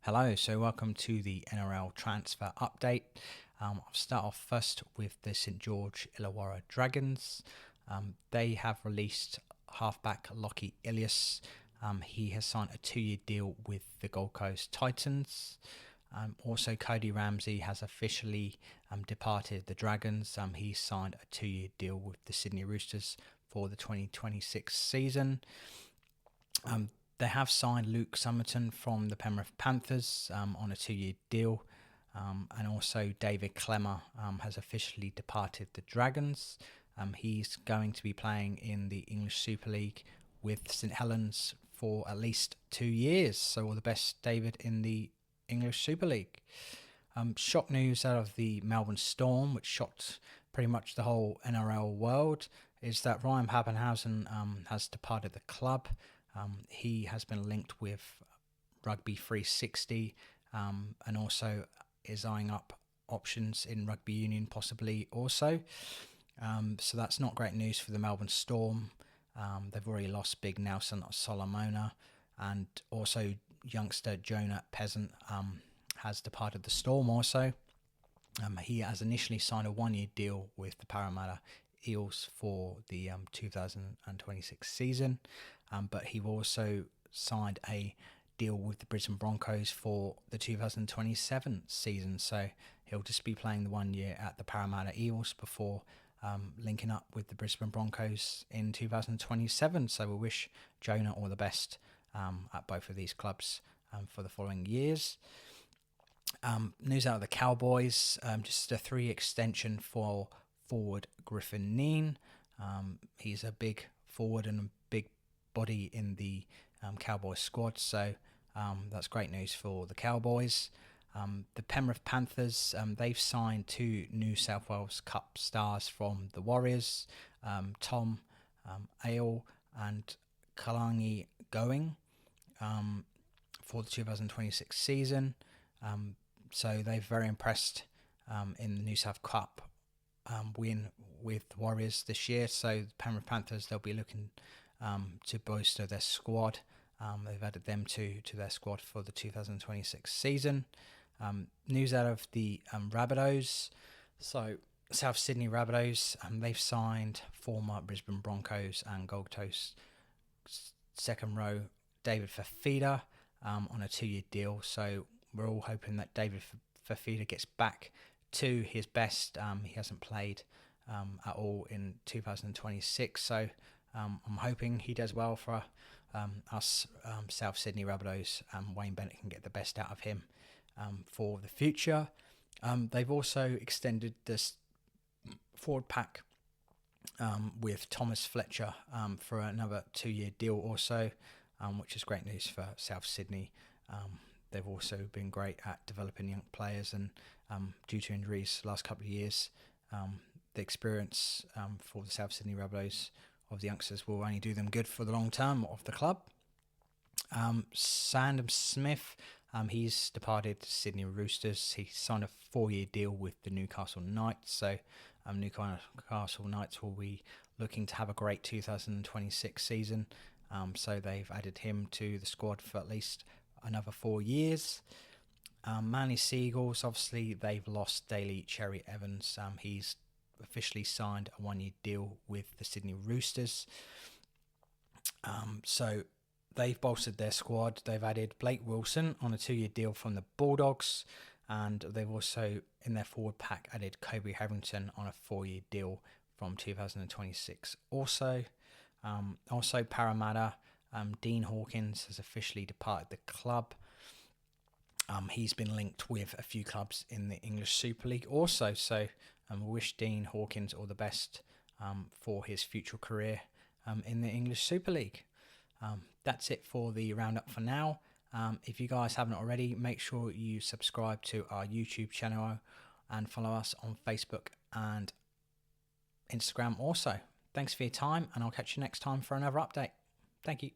Hello, so welcome to the NRL Transfer update. I'll start off first with the St George Illawarra Dragons. They have released halfback Lockie Ilias. He has signed a 2-year deal with the Gold Coast Titans. Also, Cody Ramsey has officially departed the Dragons. He signed a 2-year deal with the Sydney Roosters for the 2026 season. They have signed Luke Summerton from the Penrith Panthers on a 2-year deal. And also David Clemmer has officially departed the Dragons. He's going to be playing in the English Super League with St Helens for at least 2 years. So all the best, David, in the English Super League. Shock news out of the Melbourne Storm, which shocked pretty much the whole NRL world, is that Ryan Pappenhausen has departed the club. He has been linked with Rugby 360 and also is eyeing up options in rugby union possibly also. So that's not great news for the Melbourne Storm. They've already lost big Nelson Solomona, and also youngster Jonah Peasant has departed the Storm also. He has initially signed a 1-year deal with the Parramatta Eels for the 2026 season, but he also signed a deal with the Brisbane Broncos for the 2027 season, so he'll just be playing the 1 year at the Parramatta Eels before linking up with the Brisbane Broncos in 2027. So we wish Jonah all the best at both of these clubs for the following years. News out of the Cowboys, just a 3 extension for forward Griffin Neen. He's a big forward and a big body in the Cowboys squad, so that's great news for the Cowboys. The Penrith Panthers, they've signed 2 New South Wales Cup stars from the Warriors, Tom Ale and Kalangi Going, for the 2026 season. So they're very impressed in the New South Cup win with the Warriors this year. So the Penrith Panthers, they'll be looking to bolster their squad. They've added them to their squad for the 2026 season. News out of the Rabbitohs. So South Sydney Rabbitohs, they've signed former Brisbane Broncos and Gold Coast second row David Fafita on a 2-year deal. So we're all hoping that David Fafita gets back to his best. He hasn't played at all in 2026, so I'm hoping he does well for us South Sydney Rabbitohs. Wayne Bennett can get the best out of him for the future. They've also extended this forward pack with Thomas Fletcher for another 2-year deal also, which is great news for South Sydney. They've also been great at developing young players, and due to injuries the last couple of years, the experience for the South Sydney Rabbitohs of the youngsters will only do them good for the long term of the club. Sandham Smith, he's departed Sydney Roosters. He signed a 4-year deal with the Newcastle Knights, so Newcastle Knights will be looking to have a great 2026 season. So they've added him to the squad for at least another 4 years. Manly Seagulls, obviously they've lost Daly Cherry Evans. He's officially signed a 1-year deal with the Sydney Roosters. So they've bolstered their squad. They've added Blake Wilson on a 2-year deal from the Bulldogs, and they've also in their forward pack added Kobe Harrington on a 4-year deal from 2026 also. Also Parramatta, Dean Hawkins has officially departed the club. He's been linked with a few clubs in the English Super League also, so we wish Dean Hawkins all the best for his future career in the English Super League. That's it for the roundup for now. If you guys haven't already, make sure you subscribe to our YouTube channel and follow us on Facebook and Instagram also. Thanks for your time, and I'll catch you next time for another update. Thank you.